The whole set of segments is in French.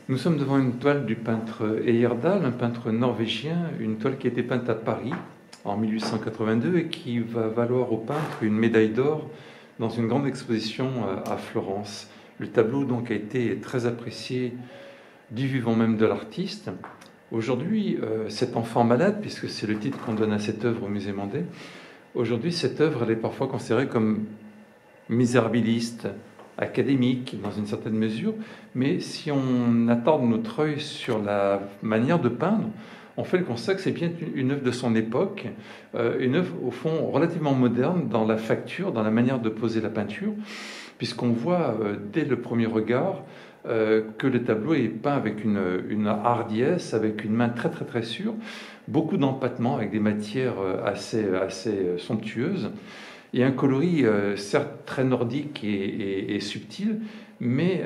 Nous sommes devant une toile du peintre Heyerdahl, un peintre norvégien, une toile qui a été peinte à Paris en 1882 et qui va valoir au peintre une médaille d'or dans une grande exposition à Florence. Le tableau donc a été très apprécié du vivant même de l'artiste. Aujourd'hui, cet enfant malade, puisque c'est le titre qu'on donne à cette œuvre au musée Mandé, aujourd'hui cette œuvre elle est parfois considérée comme misérabiliste, académique dans une certaine mesure, mais si on attarde notre œil sur la manière de peindre, on fait le constat que c'est bien une œuvre de son époque, une œuvre au fond relativement moderne dans la facture, dans la manière de poser la peinture, puisqu'on voit dès le premier regard que le tableau est peint avec une hardiesse, avec une main très très très sûre, beaucoup d'empattement avec des matières assez somptueuses. Et un coloris certes très nordique et subtil, mais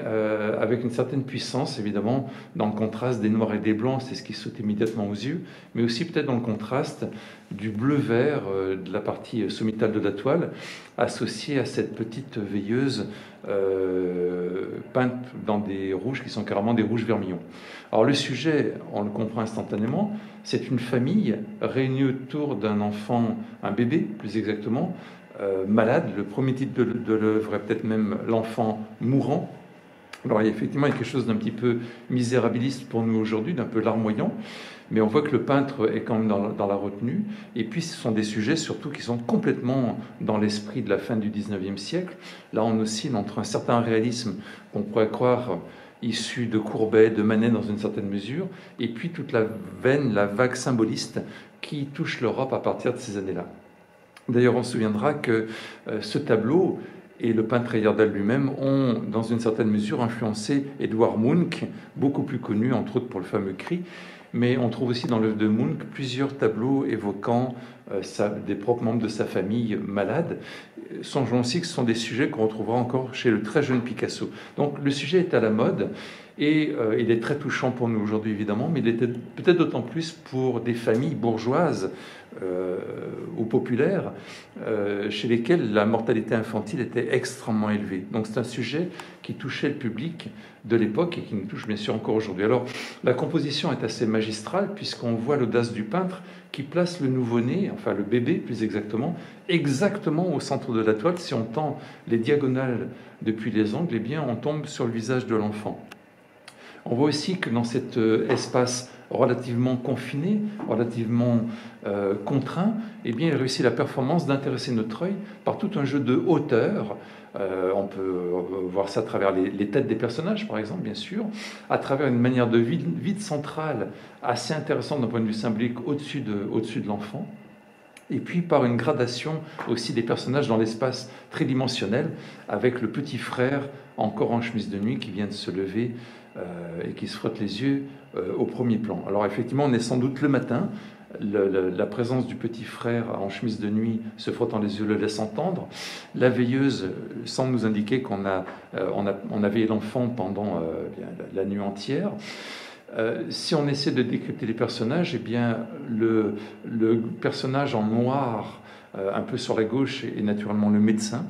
avec une certaine puissance, évidemment, dans le contraste des noirs et des blancs, c'est ce qui saute immédiatement aux yeux, mais aussi peut-être dans le contraste du bleu-vert de la partie sommitale de la toile, associée à cette petite veilleuse peinte dans des rouges qui sont carrément des rouges vermillons. Alors le sujet, on le comprend instantanément, c'est une famille réunie autour d'un enfant, un bébé plus exactement, malade. Le premier titre de l'œuvre est peut-être même l'enfant mourant. Alors il y a effectivement quelque chose d'un petit peu misérabiliste pour nous aujourd'hui, d'un peu larmoyant, mais on voit que le peintre est quand même dans la retenue. Et puis ce sont des sujets surtout qui sont complètement dans l'esprit de la fin du 19e siècle. Là on oscille entre un certain réalisme qu'on pourrait croire issu de Courbet, de Manet dans une certaine mesure, et puis toute la veine, la vague symboliste qui touche l'Europe à partir de ces années-là. D'ailleurs, on se souviendra que ce tableau et le peintre Heyerdahl lui-même ont, dans une certaine mesure, influencé Edvard Munch, beaucoup plus connu, entre autres pour le fameux Cri. Mais on trouve aussi dans l'œuvre de Munch plusieurs tableaux évoquant des propres membres de sa famille malades. Songeons aussi que ce sont des sujets qu'on retrouvera encore chez le très jeune Picasso. Donc le sujet est à la mode. Et il est très touchant pour nous aujourd'hui, évidemment, mais il était peut-être d'autant plus pour des familles bourgeoises ou populaires chez lesquelles la mortalité infantile était extrêmement élevée. Donc c'est un sujet qui touchait le public de l'époque et qui nous touche bien sûr encore aujourd'hui. Alors la composition est assez magistrale puisqu'on voit l'audace du peintre qui place le nouveau-né, enfin le bébé plus exactement au centre de la toile. Si on tend les diagonales depuis les angles, eh bien on tombe sur le visage de l'enfant. On voit aussi que dans cet espace relativement confiné, relativement contraint, eh bien, il réussit la performance d'intéresser notre œil par tout un jeu de hauteur. On peut voir ça à travers les têtes des personnages, par exemple, bien sûr, à travers une manière de vide centrale assez intéressante d'un point de vue symbolique au-dessus de l'enfant. Et puis par une gradation aussi des personnages dans l'espace tridimensionnel, avec le petit frère encore en chemise de nuit qui vient de se lever et qui se frotte les yeux au premier plan. Alors effectivement, on est sans doute le matin. La présence du petit frère en chemise de nuit se frottant les yeux le laisse entendre. La veilleuse semble nous indiquer qu'on a veillé l'enfant pendant la nuit entière. Si on essaie de décrypter les personnages, eh bien, le personnage en noir, un peu sur la gauche, est naturellement le médecin.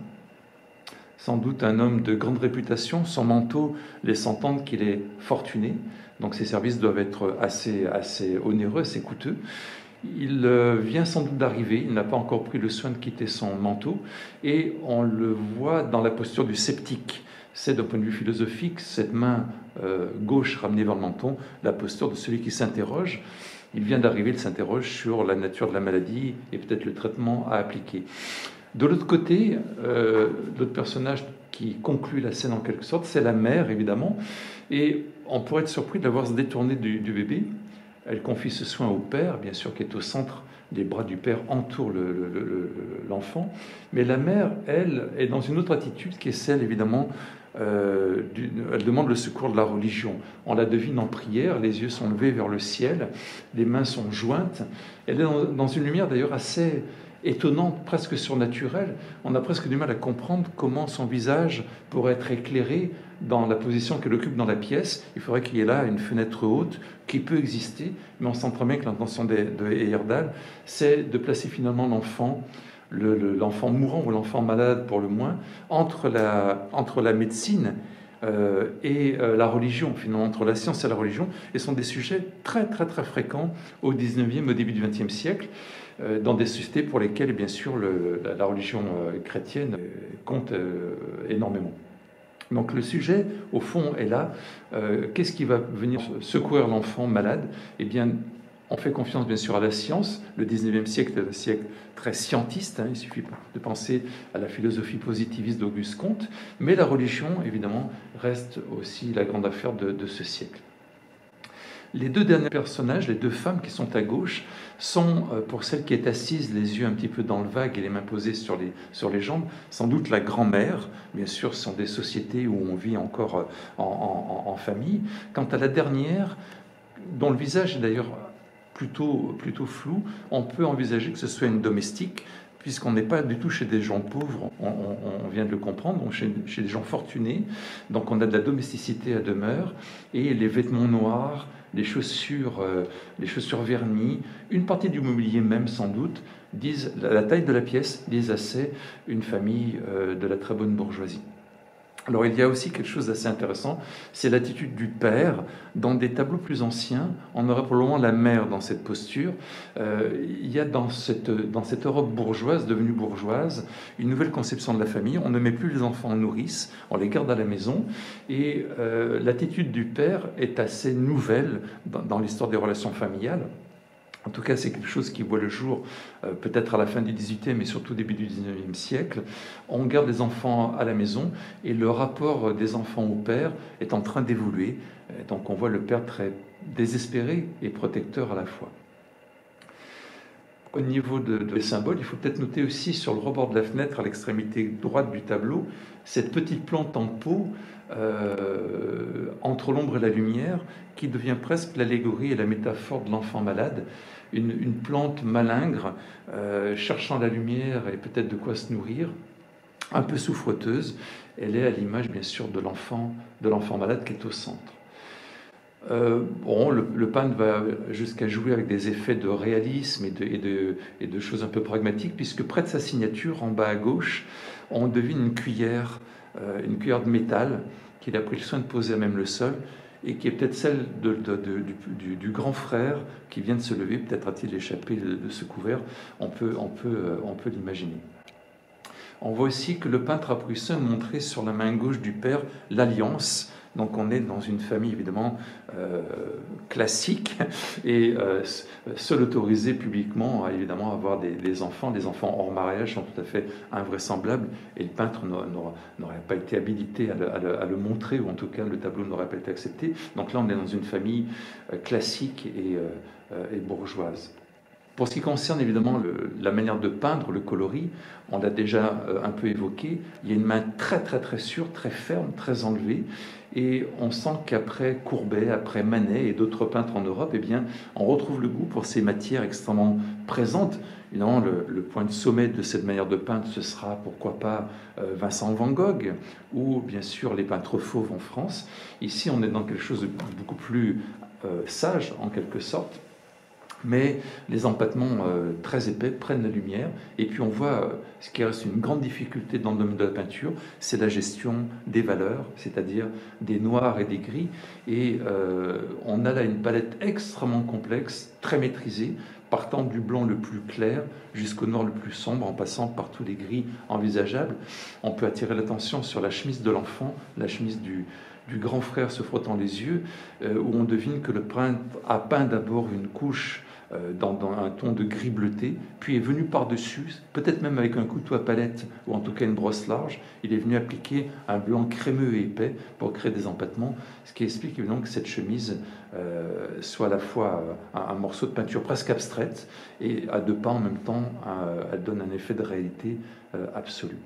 Sans doute un homme de grande réputation, son manteau laisse entendre qu'il est fortuné, donc ses services doivent être assez onéreux, assez coûteux. Il vient sans doute d'arriver, il n'a pas encore pris le soin de quitter son manteau, et on le voit dans la posture du sceptique. C'est d'un point de vue philosophique, cette main gauche ramenée vers le menton, la posture de celui qui s'interroge. Il vient d'arriver, il s'interroge sur la nature de la maladie et peut-être le traitement à appliquer. De l'autre côté, l'autre personnage qui conclut la scène en quelque sorte, c'est la mère, évidemment. Et on pourrait être surpris de la voir se détourner du bébé. Elle confie ce soin au père, bien sûr, qui est au centre. Les bras du père entourent l'enfant. Mais la mère, elle, est dans une autre attitude qui est celle, évidemment, elle demande le secours de la religion. On la devine en prière, les yeux sont levés vers le ciel, les mains sont jointes. Elle est dans une lumière d'ailleurs assez étonnante, presque surnaturelle. On a presque du mal à comprendre comment son visage pourrait être éclairé dans la position qu'elle occupe dans la pièce. Il faudrait qu'il y ait là une fenêtre haute qui peut exister, mais on sent très bien que l'intention de Heyerdahl, c'est de placer finalement l'enfant, l'enfant mourant ou l'enfant malade pour le moins, entre la médecine la religion, finalement, entre la science et la religion, et sont des sujets très très très fréquents au 19e, au début du 20e siècle, dans des sociétés pour lesquelles, bien sûr, la religion chrétienne compte énormément. Donc le sujet, au fond, est là. Qu'est-ce qui va venir secourir l'enfant malade? Eh bien, on fait confiance, bien sûr, à la science. Le 19e siècle est un siècle très scientiste. Il suffit de penser à la philosophie positiviste d'Auguste Comte. Mais la religion, évidemment, reste aussi la grande affaire de ce siècle. Les deux derniers personnages, les deux femmes qui sont à gauche, sont, pour celle qui est assise, les yeux un petit peu dans le vague et les mains posées sur les jambes, sans doute la grand-mère. Bien sûr, ce sont des sociétés où on vit encore en famille. Quant à la dernière, dont le visage est d'ailleurs plutôt flou, on peut envisager que ce soit une domestique, puisqu'on n'est pas du tout chez des gens pauvres, on vient de le comprendre, donc chez des gens fortunés. Donc on a de la domesticité à demeure, et les vêtements noirs, les chaussures vernies, une partie du mobilier même sans doute, disent, la taille de la pièce disent assez une famille de la très bonne bourgeoisie. Alors il y a aussi quelque chose d'assez intéressant, c'est l'attitude du père. Dans des tableaux plus anciens, on aurait probablement la mère dans cette posture. Il y a dans cette Europe bourgeoise, devenue bourgeoise, une nouvelle conception de la famille. On ne met plus les enfants en nourrice, on les garde à la maison. Et l'attitude du père est assez nouvelle dans l'histoire des relations familiales. En tout cas, c'est quelque chose qui voit le jour peut-être à la fin du XVIIIe, mais surtout au début du XIXe siècle. On garde les enfants à la maison et le rapport des enfants au père est en train d'évoluer. Donc on voit le père très désespéré et protecteur à la fois. Au niveau des symboles, il faut peut-être noter aussi sur le rebord de la fenêtre, à l'extrémité droite du tableau, cette petite plante en pot entre l'ombre et la lumière qui devient presque l'allégorie et la métaphore de l'enfant malade. Une plante malingre, cherchant la lumière et peut-être de quoi se nourrir, un peu souffreteuse. Elle est à l'image, bien sûr, de l'enfant malade qui est au centre. Le peintre va jusqu'à jouer avec des effets de réalisme et de choses un peu pragmatiques, puisque près de sa signature, en bas à gauche, on devine une cuillère de métal qu'il a pris le soin de poser à même le sol, et qui est peut-être celle du grand frère qui vient de se lever. Peut-être a-t-il échappé de ce couvert, on peut l'imaginer. On voit aussi que le peintre a pris soin de montrer sur la main gauche du père l'alliance. Donc on est dans une famille évidemment classique, et seul autorisé publiquement à évidemment avoir des enfants. Les enfants hors mariage sont tout à fait invraisemblables, et le peintre n'aurait pas été habilité à le montrer, ou en tout cas le tableau n'aurait pas été accepté. Donc là on est dans une famille classique et bourgeoise. Pour ce qui concerne évidemment la manière de peindre, le coloris, on l'a déjà un peu évoqué, il y a une main très très très sûre, très ferme, très enlevée, et on sent qu'après Courbet, après Manet et d'autres peintres en Europe, eh bien, on retrouve le goût pour ces matières extrêmement présentes. Évidemment, le point de sommet de cette manière de peindre, ce sera pourquoi pas Vincent van Gogh, ou bien sûr les peintres fauves en France. Ici, on est dans quelque chose de beaucoup plus sage, en quelque sorte. Mais les empattements très épais prennent la lumière, et puis on voit ce qui reste une grande difficulté dans le domaine de la peinture, c'est la gestion des valeurs, c'est-à-dire des noirs et des gris, et on a là une palette extrêmement complexe, très maîtrisée, partant du blanc le plus clair jusqu'au noir le plus sombre, en passant par tous les gris envisageables. On peut attirer l'attention sur la chemise de l'enfant, la chemise du grand frère se frottant les yeux, où on devine que le peintre a peint d'abord une couche dans un ton de gris bleuté, puis est venu par-dessus, peut-être même avec un couteau à palette, ou en tout cas une brosse large, il est venu appliquer un blanc crémeux et épais pour créer des empattements, ce qui explique évidemment que cette chemise soit à la fois un morceau de peinture presque abstraite, et à deux pas en même temps, elle donne un effet de réalité absolue.